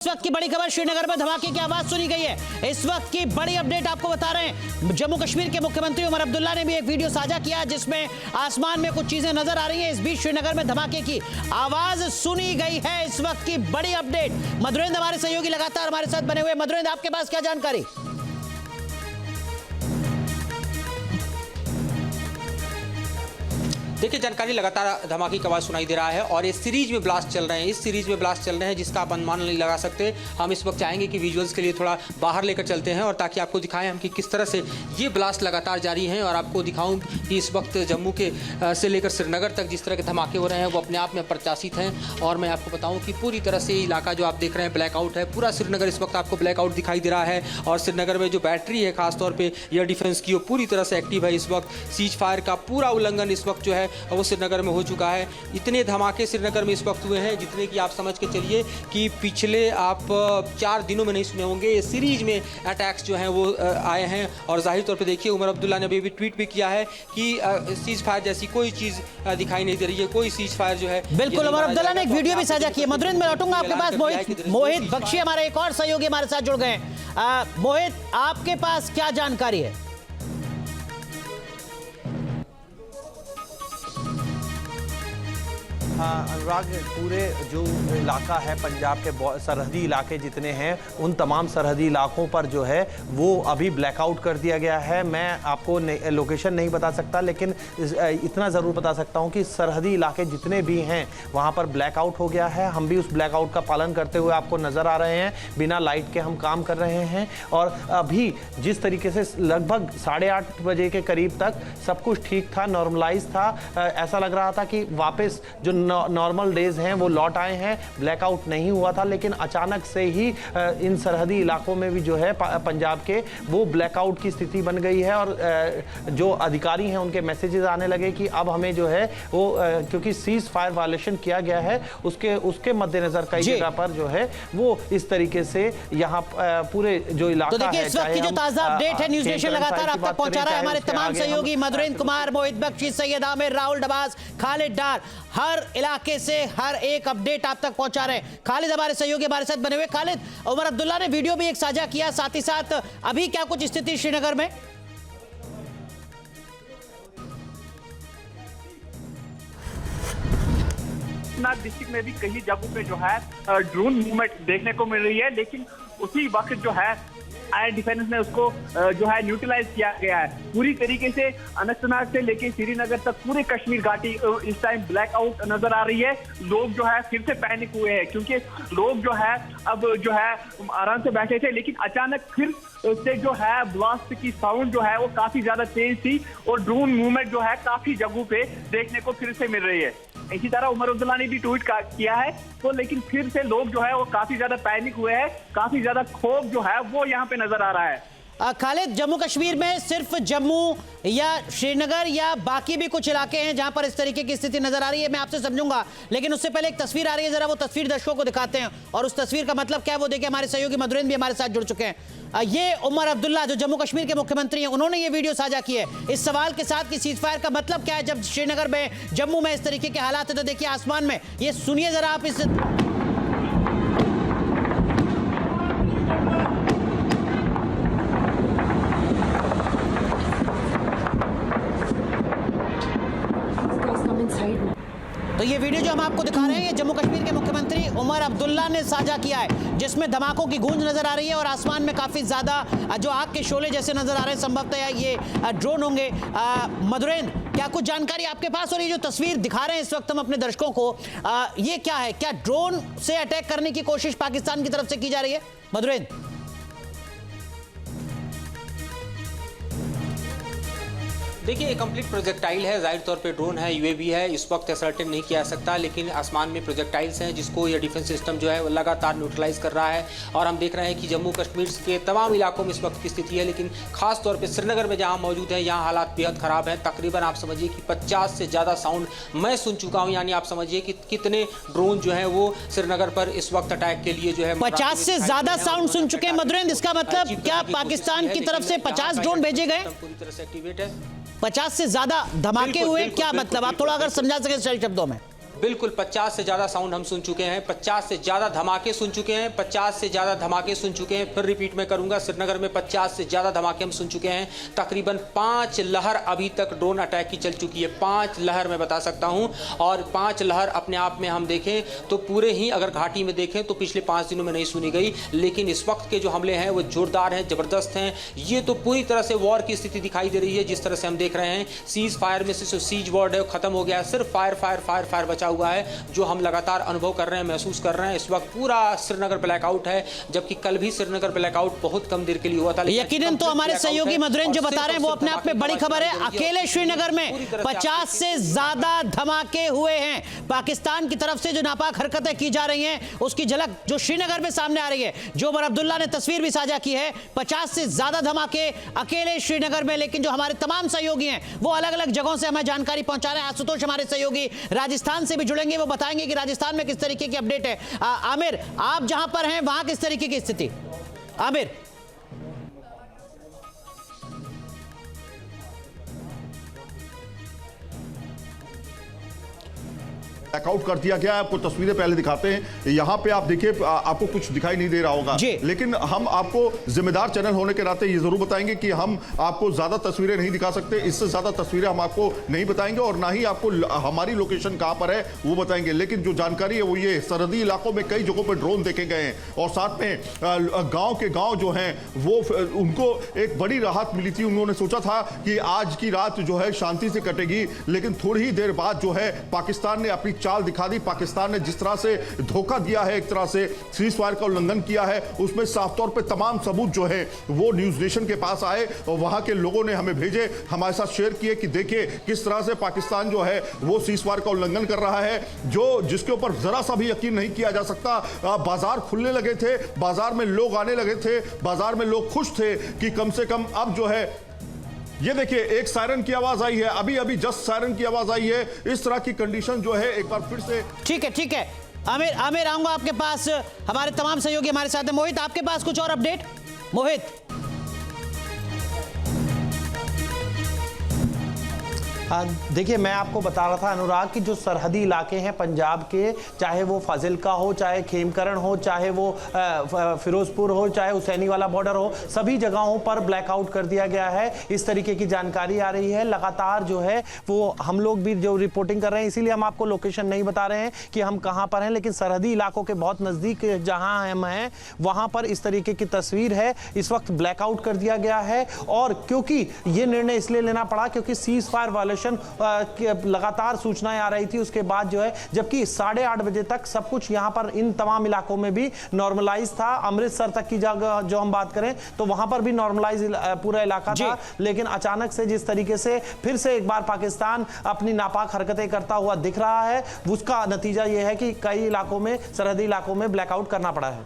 इस वक्त की बड़ी खबर, श्रीनगर में धमाके की आवाज सुनी गई है। इस वक्त की बड़ी अपडेट आपको बता रहे हैं। जम्मू कश्मीर के मुख्यमंत्री उमर अब्दुल्ला ने भी एक वीडियो साझा किया जिसमें आसमान में कुछ चीजें नजर आ रही हैं। इस बीच श्रीनगर में धमाके की आवाज सुनी गई है। इस वक्त की बड़ी अपडेट, मधुरेंद्र हमारे सहयोगी लगातार हमारे साथ बने हुए। मधुरेंद्र, आपके पास क्या जानकारी? देखिए, जानकारी लगातार धमाके की आवाज़ सुनाई दे रहा है और इस सीरीज में ब्लास्ट चल रहे हैं। इस सीरीज में ब्लास्ट चल रहे हैं जिसका आप अनुमान नहीं लगा सकते। हम इस वक्त चाहेंगे कि विजुअल्स के लिए थोड़ा बाहर लेकर चलते हैं और ताकि आपको दिखाएं हम कि किस तरह से ये ब्लास्ट लगातार जारी हैं। और आपको दिखाऊं कि इस वक्त जम्मू के से लेकर श्रीनगर तक जिस तरह के धमाके हो रहे हैं वो अपने आप में प्रत्याशित हैं। और मैं आपको बताऊँ कि पूरी तरह से इलाका जो आप देख रहे हैं ब्लैकआउट है। पूरा श्रीनगर इस वक्त आपको ब्लैकआउट दिखाई दे रहा है और श्रीनगर में जो बैटरी है खासतौर पर एयर डिफेंस की, वो पूरी तरह से एक्टिव है। इस वक्त सीज फायर का पूरा उल्लंघन इस वक्त जो है वो श्रीनगर हो चुका है। इतने धमाके श्रीनगर में इस वक्त हुए हैं जितने कि आप समझ के चलिए कि पिछले आप 4 दिनों में नहीं सुने होंगे। ये सीरीज में अटैक्स जो हैं वो आए हैं। और जाहिर तौर पे देखिए, उमर अब्दुल्ला ने भी ट्वीट भी किया है कि सीज फायर जैसी कोई चीज दिखाई नहीं दे रही है, कोई सीज फायर जो है। बिल्कुल, उमर अब्दुल्ला ने एक वीडियो भी साझा की है। मधुरेंद्र, मैं लौटूंगा आपके पास। मोहित बख्शी हमारे एक और सहयोगी हमारे साथ जुड़ गए हैं। मोहित, आपके पास क्या जानकारी है? अनुराग, पूरे जो इलाका है पंजाब के सरहदी इलाके जितने हैं उन तमाम सरहदी इलाकों पर जो है वो अभी ब्लैकआउट कर दिया गया है। मैं आपको लोकेशन नहीं बता सकता, लेकिन इतना ज़रूर बता सकता हूं कि सरहदी इलाके जितने भी हैं वहां पर ब्लैकआउट हो गया है। हम भी उस ब्लैकआउट का पालन करते हुए आपको नज़र आ रहे हैं। बिना लाइट के हम काम कर रहे हैं और अभी जिस तरीके से लगभग 8:30 बजे के करीब तक सब कुछ ठीक था, नॉर्मलाइज था। ऐसा लग रहा था कि वापस जो नॉर्मल डेज हैं वो लौट आए हैं, ब्लैकआउट नहीं हुआ था। लेकिन अचानक से ही इन सरहदी इलाकों में भी जो है पंजाब के वो ब्लैकआउट की स्थिति बन गई है। और जो अधिकारी हैं उनके मैसेजेस आने लगे कि अब हमें जो है वो क्योंकि सीज फायर वायलेशन किया गया है उसके मद्देनजर कई जगह पर जो है वो इस तरीके से यहाँ पूरे जो इलाका तो देखिए, इस वक्त की जो ताजा अपडेट है न्यूज नेशन लगातार आप तक पहुंचा रहा है। हमारे तमाम सहयोगी मधुरेंद्र कुमार, मोहित बख्शी, सैयद आमिर, राहुल डबास, खालिद डार, हर इलाके से हर एक अपडेट आप तक पहुंचा रहे हैं। खालिद हमारे सहयोगी हमारे साथ बने हुए। खालिद, उमर अब्दुल्ला ने वीडियो भी एक साझा किया, साथ ही साथ अभी क्या कुछ स्थिति श्रीनगर में? डिस्ट्रिक्ट में भी कई जगहों पे जो है ड्रोन मूवमेंट देखने को मिल रही है, लेकिन उसी वक्त जो है एयर डिफेंस ने उसको जो है न्यूट्रलाइज किया गया है। पूरी तरीके से अनंतनाग से लेके श्रीनगर तक पूरे कश्मीर घाटी इस टाइम ब्लैकआउट नजर आ रही है। लोग जो है फिर से पैनिक हुए हैं क्योंकि लोग जो है अब जो है आराम से बैठे थे, लेकिन अचानक फिर से जो है ब्लास्ट की साउंड जो है वो काफी ज्यादा तेज थी और ड्रोन मूवमेंट जो है काफी जगहों पे देखने को फिर से मिल रही है। इसी तरह उमर अब्दुल्ला ने भी ट्वीट किया है, तो लेकिन फिर से लोग जो है वो काफी ज्यादा पैनिक हुए हैं, काफी ज्यादा खौफ जो है वो यहाँ पे नजर आ रहा है। खालिद, जम्मू कश्मीर में सिर्फ जम्मू या श्रीनगर या बाकी भी कुछ इलाके हैं जहां पर इस तरीके की स्थिति नजर आ रही है? मैं आपसे समझूंगा, लेकिन उससे पहले एक तस्वीर आ रही है, जरा वो तस्वीर दर्शकों को दिखाते हैं और उस तस्वीर का मतलब क्या है वो देखिए। हमारे सहयोगी मधुरेंद्र भी हमारे साथ जुड़ चुके हैं। ये उमर अब्दुल्ला जो जम्मू कश्मीर के मुख्यमंत्री हैं, उन्होंने ये वीडियो साझा की है इस सवाल के साथ कि सीज फायर का मतलब क्या है जब श्रीनगर में, जम्मू में इस तरीके के हालात है। तो देखिए आसमान में, ये सुनिए जरा आप इस। तो ये वीडियो जो हम आपको दिखा रहे हैं ये जम्मू कश्मीर के मुख्यमंत्री उमर अब्दुल्ला ने साझा किया है, जिसमें धमाकों की गूंज नजर आ रही है और आसमान में काफी ज्यादा जो आग के शोले जैसे नजर आ रहे हैं। संभवतः ये ड्रोन होंगे। मधुरेंद्र, क्या कुछ जानकारी आपके पास? और ये जो तस्वीर दिखा रहे हैं इस वक्त हम अपने दर्शकों को, ये क्या है? क्या ड्रोन से अटैक करने की कोशिश पाकिस्तान की तरफ से की जा रही है? मधुरेंद्र, देखिए, ये कंप्लीट प्रोजेक्टाइल है। जाहिर तौर पे ड्रोन है, यूएवी है, इस वक्त सर्टेन नहीं किया जा सकता, लेकिन आसमान में प्रोजेक्टाइल्स हैं जिसको ये डिफेंस सिस्टम जो है वो लगातार न्यूट्रलाइज कर रहा है। और हम देख रहे हैं कि जम्मू कश्मीर के तमाम इलाकों में इस वक्त की स्थिति है, लेकिन खास तौर पे श्रीनगर में जहां मौजूद है यहाँ हालात बेहद ख़राब हैं। तकरीबन आप समझिए कि 50 से ज़्यादा साउंड मैं सुन चुका हूँ, यानी आप समझिए कि कितने ड्रोन जो है वो श्रीनगर पर इस वक्त अटैक के लिए जो है 50 से ज़्यादा साउंड सुन चुके हैं। मधुरेंद्र, इसका मतलब क्या पाकिस्तान की तरफ से 50 ड्रोन भेजे गए? पूरी तरह से एक्टिवेट है। 50 से ज्यादा धमाके हुए, क्या मतलब? आप थोड़ा अगर समझा सके सरल शब्दों में। बिल्कुल 50 से ज़्यादा साउंड हम सुन चुके हैं, 50 से ज़्यादा धमाके सुन चुके हैं, 50 से ज़्यादा धमाके सुन चुके हैं। फिर रिपीट में करूंगा, श्रीनगर में 50 से ज़्यादा धमाके हम सुन चुके हैं। तकरीबन 5 लहर अभी तक ड्रोन अटैक की चल चुकी है, 5 लहर मैं बता सकता हूं। और 5 लहर अपने आप में हम देखें तो पूरे ही अगर घाटी में देखें तो पिछले 5 दिनों में नहीं सुनी गई, लेकिन इस वक्त के जो हमले हैं वो जोरदार हैं, जबरदस्त हैं। ये तो पूरी तरह से वॉर की स्थिति दिखाई दे रही है। जिस तरह से हम देख रहे हैं सीज फायर में से सीज वर्ड है खत्म हो गया है, सिर्फ फायर फायर फायर फायर बचा हुआ है, जो हम लगातार अनुभव कर रहे हैं, महसूस कर रहे हैं। इस वक्त पूरा श्रीनगर ब्लैकआउट है, जबकि कल भी श्रीनगर ब्लैकआउट बहुत कम देर के लिए हुआ था। यकीनन तो हमारे सहयोगी मधुरेंद्र जो बता रहे हैं वो अपने आप में बड़ी खबर है। अकेले श्रीनगर में 50 से ज्यादा धमाके हुए हैं। पाकिस्तान की तरफ से जो नापाक हरकतें की जा रही हैं उसकी झलक जो श्रीनगर में सामने आ रही है। जो उमर अब्दुल्ला ने तस्वीर भी साझा की है, 50 से ज्यादा धमाके अकेले श्रीनगर में। लेकिन जो हमारे तमाम सहयोगी हैं वो अलग अलग जगहों से हमें जानकारी पहुंचा रहे हैं। आशुतोष हमारे सहयोगी राजस्थान से भी जुड़ेंगे, वो बताएंगे कि राजस्थान में किस तरीके की अपडेट है। आमिर, आप जहां पर हैं वहां किस तरीके की स्थिति? आमिर, ब्लैकआउट कर दिया गया है। आपको तस्वीरें पहले दिखाते हैं। यहाँ पे आप देखिए, आपको कुछ दिखाई नहीं दे रहा होगा, लेकिन हम आपको जिम्मेदार चैनल होने के नाते ये जरूर बताएंगे कि हम आपको ज्यादा तस्वीरें नहीं दिखा सकते। इससे ज्यादा तस्वीरें हम आपको नहीं बताएंगे और ना ही आपको हमारी लोकेशन कहां पर है वो बताएंगे। लेकिन जो जानकारी है वो ये, सरहदी इलाकों में कई जगहों पर ड्रोन देखे गए हैं और साथ में गांव के गांव जो हैं वो उनको एक बड़ी राहत मिली थी। उन्होंने सोचा था कि आज की रात जो है शांति से कटेगी, लेकिन थोड़ी ही देर बाद जो है पाकिस्तान ने अपनी चाल दिखा दी। पाकिस्तान ने जिस तरह से धोखा दिया है, एक तरह से सीज फायर का उल्लंघन किया है, उसमें साफ तौर पे तमाम सबूत जो है वो न्यूज नेशन के पास आए और वहां के लोगों ने हमें भेजे, हमारे साथ शेयर किए कि देखिए किस तरह से पाकिस्तान जो है वो सीज फायर का उल्लंघन कर रहा है, जो जिसके ऊपर जरा सा भी यकीन नहीं किया जा सकता। बाजार खुलने लगे थे, बाजार में लोग आने लगे थे, बाजार में लोग खुश थे कि कम से कम अब जो है ये देखिए एक सायरन की आवाज आई है, अभी अभी जस्ट सायरन की आवाज आई है। इस तरह की कंडीशन जो है एक बार फिर से। ठीक है आमिर आऊंगा आपके पास। हमारे तमाम सहयोगी हमारे साथ हैं। मोहित, आपके पास कुछ और अपडेट? मोहित, देखिए मैं आपको बता रहा था अनुराग कि जो सरहदी इलाके हैं पंजाब के, चाहे वो फाजिल्का हो, चाहे खेमकरण हो, चाहे वो फिरोजपुर हो, चाहे हुसैनी वाला बॉर्डर हो, सभी जगहों पर ब्लैकआउट कर दिया गया है। इस तरीके की जानकारी आ रही है। लगातार जो है वो हम लोग भी जो रिपोर्टिंग कर रहे हैं, इसीलिए हम आपको लोकेशन नहीं बता रहे हैं कि हम कहां पर हैं, लेकिन सरहदी इलाकों के बहुत नजदीक जहां हम हैं वहां पर इस तरीके की तस्वीर है। इस वक्त ब्लैकआउट कर दिया गया है और क्योंकि ये निर्णय इसलिए लेना पड़ा क्योंकि सीज फायर वायलेशन लगातार सूचनाएं आ रही थी उसके बाद जो है, जबकि 8:30 बजे तक सब कुछ यहां पर इन तमाम इलाकों में भी नॉर्मलाइज था। अमृतसर तक की जगह जो हम बात करें तो वहां पर भी नॉर्मलाइज पूरा इलाका था, लेकिन अचानक से जिस तरीके से फिर से एक बार पाकिस्तान अपनी नापाक हरकतें करता हुआ दिख रहा है, उसका नतीजा यह है कि कई इलाकों में, सरहदी इलाकों में ब्लैकआउट करना पड़ा है।